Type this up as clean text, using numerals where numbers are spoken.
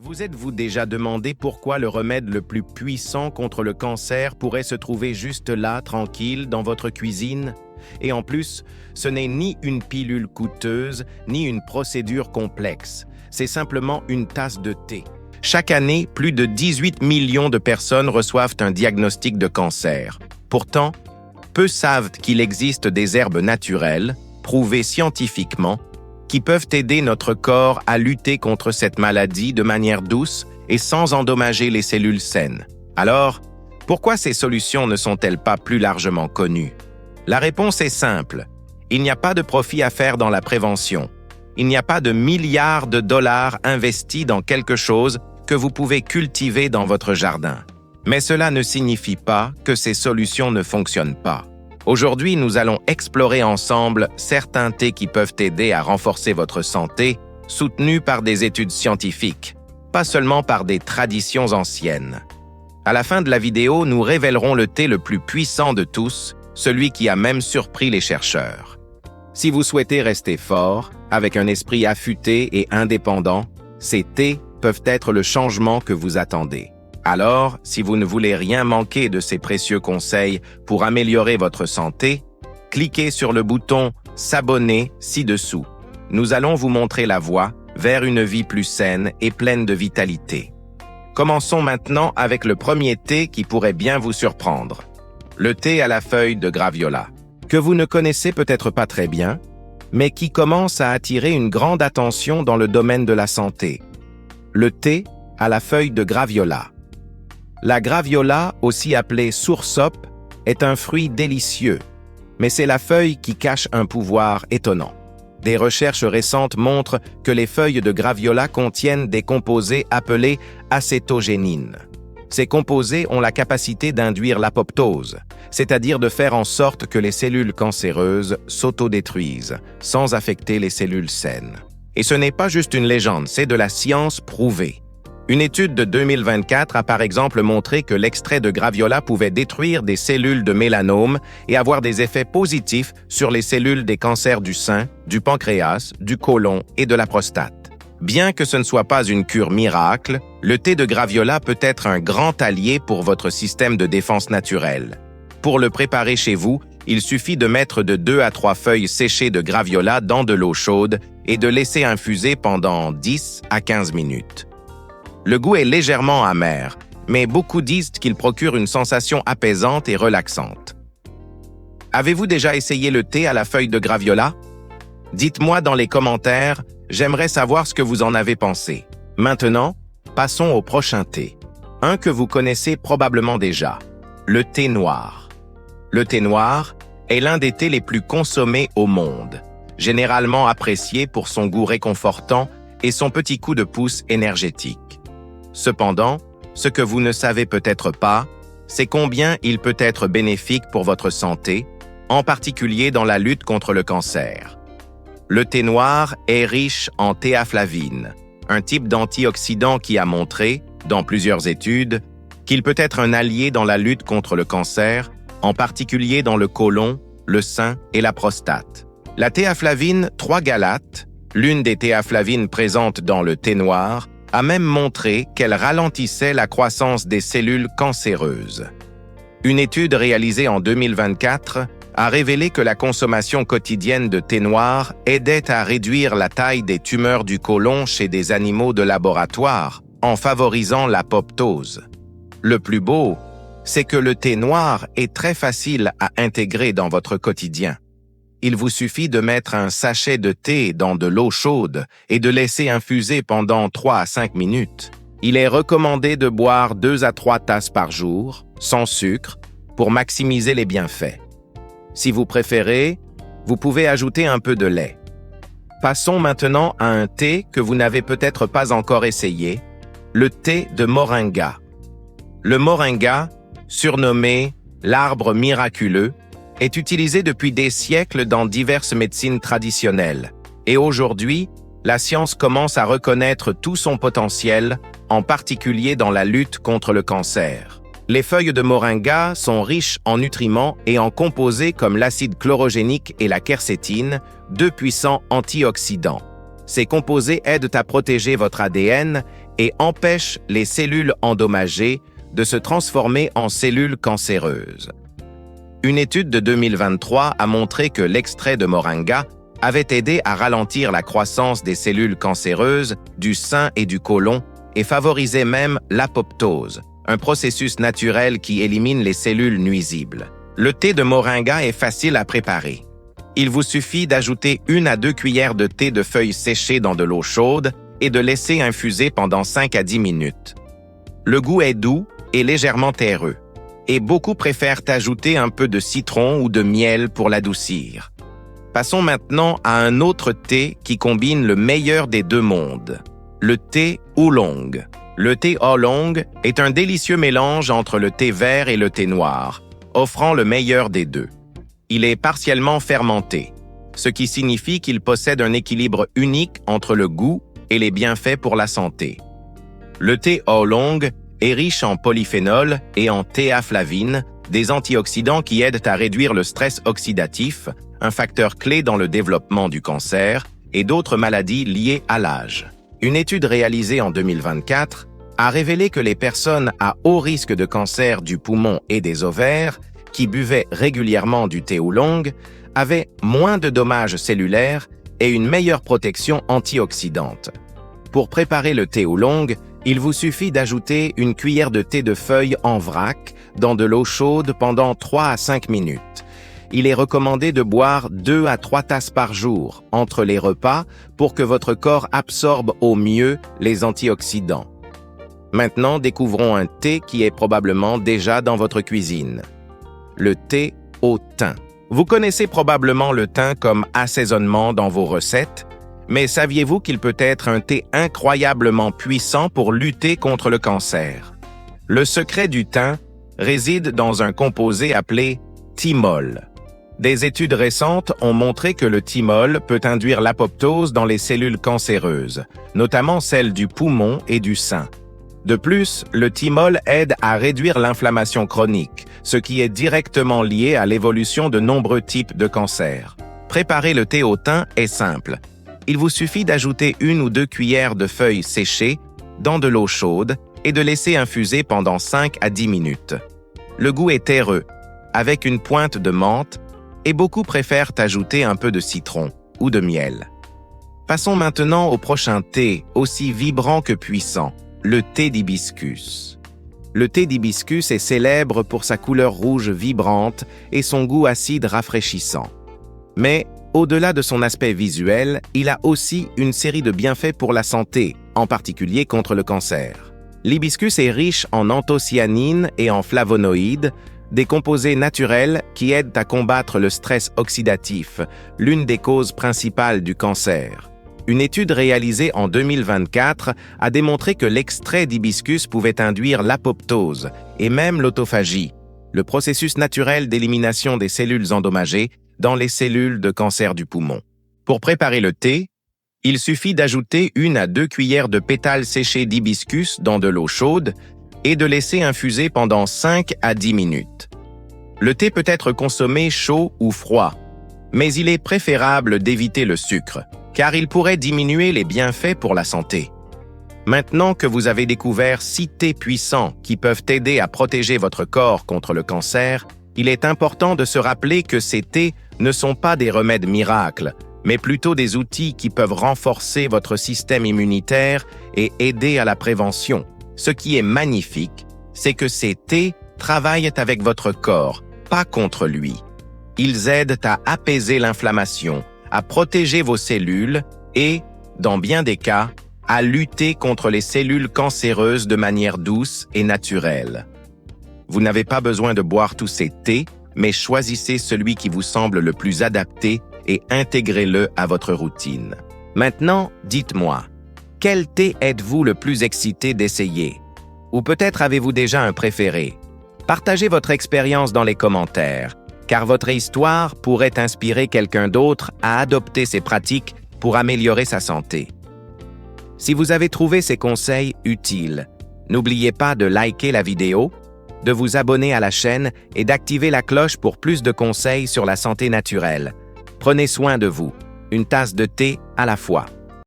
Vous êtes-vous déjà demandé pourquoi le remède le plus puissant contre le cancer pourrait se trouver juste là, tranquille, dans votre cuisine? Et en plus, ce n'est ni une pilule coûteuse, ni une procédure complexe. C'est simplement une tasse de thé. Chaque année, plus de 18 millions de personnes reçoivent un diagnostic de cancer. Pourtant, peu savent qu'il existe des herbes naturelles, prouvées scientifiquement, qui peuvent aider notre corps à lutter contre cette maladie de manière douce et sans endommager les cellules saines. Alors, pourquoi ces solutions ne sont-elles pas plus largement connues? La réponse est simple. Il n'y a pas de profit à faire dans la prévention. Il n'y a pas de milliards de dollars investis dans quelque chose que vous pouvez cultiver dans votre jardin. Mais cela ne signifie pas que ces solutions ne fonctionnent pas. Aujourd'hui, nous allons explorer ensemble certains thés qui peuvent aider à renforcer votre santé, soutenus par des études scientifiques, pas seulement par des traditions anciennes. À la fin de la vidéo, nous révélerons le thé le plus puissant de tous, celui qui a même surpris les chercheurs. Si vous souhaitez rester fort, avec un esprit affûté et indépendant, ces thés peuvent être le changement que vous attendez. Alors, si vous ne voulez rien manquer de ces précieux conseils pour améliorer votre santé, cliquez sur le bouton « S'abonner » ci-dessous. Nous allons vous montrer la voie vers une vie plus saine et pleine de vitalité. Commençons maintenant avec le premier thé qui pourrait bien vous surprendre. Le thé à la feuille de graviola, que vous ne connaissez peut-être pas très bien, mais qui commence à attirer une grande attention dans le domaine de la santé. Le thé à la feuille de graviola. La graviola, aussi appelée soursop, est un fruit délicieux, mais c'est la feuille qui cache un pouvoir étonnant. Des recherches récentes montrent que les feuilles de graviola contiennent des composés appelés acétogénines. Ces composés ont la capacité d'induire l'apoptose, c'est-à-dire de faire en sorte que les cellules cancéreuses s'autodétruisent, sans affecter les cellules saines. Et ce n'est pas juste une légende, c'est de la science prouvée. Une étude de 2024 a par exemple montré que l'extrait de graviola pouvait détruire des cellules de mélanome et avoir des effets positifs sur les cellules des cancers du sein, du pancréas, du côlon et de la prostate. Bien que ce ne soit pas une cure miracle, le thé de graviola peut être un grand allié pour votre système de défense naturelle. Pour le préparer chez vous, il suffit de mettre de 2 à 3 feuilles séchées de graviola dans de l'eau chaude et de laisser infuser pendant 10 à 15 minutes. Le goût est légèrement amer, mais beaucoup disent qu'il procure une sensation apaisante et relaxante. Avez-vous déjà essayé le thé à la feuille de graviola? Dites-moi dans les commentaires, j'aimerais savoir ce que vous en avez pensé. Maintenant, passons au prochain thé. Un que vous connaissez probablement déjà, le thé noir. Le thé noir est l'un des thés les plus consommés au monde, généralement apprécié pour son goût réconfortant et son petit coup de pouce énergétique. Cependant, ce que vous ne savez peut-être pas, c'est combien il peut être bénéfique pour votre santé, en particulier dans la lutte contre le cancer. Le thé noir est riche en théaflavine, un type d'antioxydant qui a montré, dans plusieurs études, qu'il peut être un allié dans la lutte contre le cancer, en particulier dans le côlon, le sein et la prostate. La théaflavine 3-galate, l'une des théaflavines présentes dans le thé noir, a même montré qu'elle ralentissait la croissance des cellules cancéreuses. Une étude réalisée en 2024 a révélé que la consommation quotidienne de thé noir aidait à réduire la taille des tumeurs du côlon chez des animaux de laboratoire, en favorisant l'apoptose. Le plus beau, c'est que le thé noir est très facile à intégrer dans votre quotidien. Il vous suffit de mettre un sachet de thé dans de l'eau chaude et de laisser infuser pendant 3 à 5 minutes. Il est recommandé de boire 2 à 3 tasses par jour, sans sucre, pour maximiser les bienfaits. Si vous préférez, vous pouvez ajouter un peu de lait. Passons maintenant à un thé que vous n'avez peut-être pas encore essayé, le thé de moringa. Le moringa, surnommé l'arbre miraculeux, est utilisé depuis des siècles dans diverses médecines traditionnelles. Et aujourd'hui, la science commence à reconnaître tout son potentiel, en particulier dans la lutte contre le cancer. Les feuilles de moringa sont riches en nutriments et en composés comme l'acide chlorogénique et la quercétine, 2 puissants antioxydants. Ces composés aident à protéger votre ADN et empêche les cellules endommagées de se transformer en cellules cancéreuses. Une étude de 2023 a montré que l'extrait de moringa avait aidé à ralentir la croissance des cellules cancéreuses du sein et du côlon et favorisait même l'apoptose, un processus naturel qui élimine les cellules nuisibles. Le thé de moringa est facile à préparer. Il vous suffit d'ajouter 1 à 2 cuillères de thé de feuilles séchées dans de l'eau chaude et de laisser infuser pendant 5 à 10 minutes. Le goût est doux et légèrement terreux, et beaucoup préfèrent ajouter un peu de citron ou de miel pour l'adoucir. Passons maintenant à un autre thé qui combine le meilleur des deux mondes, le thé oolong. Le thé oolong est un délicieux mélange entre le thé vert et le thé noir, offrant le meilleur des deux. Il est partiellement fermenté, ce qui signifie qu'il possède un équilibre unique entre le goût et les bienfaits pour la santé. Le thé oolong est riche en polyphénols et en théaflavine, des antioxydants qui aident à réduire le stress oxydatif, un facteur clé dans le développement du cancer et d'autres maladies liées à l'âge. Une étude réalisée en 2024 a révélé que les personnes à haut risque de cancer du poumon et des ovaires qui buvaient régulièrement du thé oolong avaient moins de dommages cellulaires et une meilleure protection antioxydante. Pour préparer le thé oolong, il vous suffit d'ajouter une cuillère de thé de feuilles en vrac dans de l'eau chaude pendant 3 à 5 minutes. Il est recommandé de boire 2 à 3 tasses par jour entre les repas pour que votre corps absorbe au mieux les antioxydants. Maintenant, découvrons un thé qui est probablement déjà dans votre cuisine. Le thé au thym. Vous connaissez probablement le thym comme assaisonnement dans vos recettes, mais saviez-vous qu'il peut être un thé incroyablement puissant pour lutter contre le cancer? Le secret du thym réside dans un composé appelé thymol. Des études récentes ont montré que le thymol peut induire l'apoptose dans les cellules cancéreuses, notamment celles du poumon et du sein. De plus, le thymol aide à réduire l'inflammation chronique, ce qui est directement lié à l'évolution de nombreux types de cancers. Préparer le thé au thym est simple. Il vous suffit d'ajouter 1 ou 2 cuillères de feuilles séchées dans de l'eau chaude et de laisser infuser pendant 5 à 10 minutes. Le goût est terreux, avec une pointe de menthe, et beaucoup préfèrent ajouter un peu de citron ou de miel. Passons maintenant au prochain thé, aussi vibrant que puissant, le thé d'hibiscus. Le thé d'hibiscus est célèbre pour sa couleur rouge vibrante et son goût acide rafraîchissant. Mais, au-delà de son aspect visuel, il a aussi une série de bienfaits pour la santé, en particulier contre le cancer. L'hibiscus est riche en anthocyanines et en flavonoïdes, des composés naturels qui aident à combattre le stress oxydatif, l'une des causes principales du cancer. Une étude réalisée en 2024 a démontré que l'extrait d'hibiscus pouvait induire l'apoptose et même l'autophagie, le processus naturel d'élimination des cellules endommagées dans les cellules de cancer du poumon. Pour préparer le thé, il suffit d'ajouter 1 à 2 cuillères de pétales séchés d'hibiscus dans de l'eau chaude et de laisser infuser pendant 5 à 10 minutes. Le thé peut être consommé chaud ou froid, mais il est préférable d'éviter le sucre, car il pourrait diminuer les bienfaits pour la santé. Maintenant que vous avez découvert 6 thés puissants qui peuvent aider à protéger votre corps contre le cancer, il est important de se rappeler que ces thés ne sont pas des remèdes miracles, mais plutôt des outils qui peuvent renforcer votre système immunitaire et aider à la prévention. Ce qui est magnifique, c'est que ces thés travaillent avec votre corps, pas contre lui. Ils aident à apaiser l'inflammation, à protéger vos cellules et, dans bien des cas, à lutter contre les cellules cancéreuses de manière douce et naturelle. Vous n'avez pas besoin de boire tous ces thés, mais choisissez celui qui vous semble le plus adapté et intégrez-le à votre routine. Maintenant, dites-moi, quel thé êtes-vous le plus excité d'essayer? Ou peut-être avez-vous déjà un préféré? Partagez votre expérience dans les commentaires, car votre histoire pourrait inspirer quelqu'un d'autre à adopter ces pratiques pour améliorer sa santé. Si vous avez trouvé ces conseils utiles, n'oubliez pas de liker la vidéo, de vous abonner à la chaîne et d'activer la cloche pour plus de conseils sur la santé naturelle. Prenez soin de vous, une tasse de thé à la fois.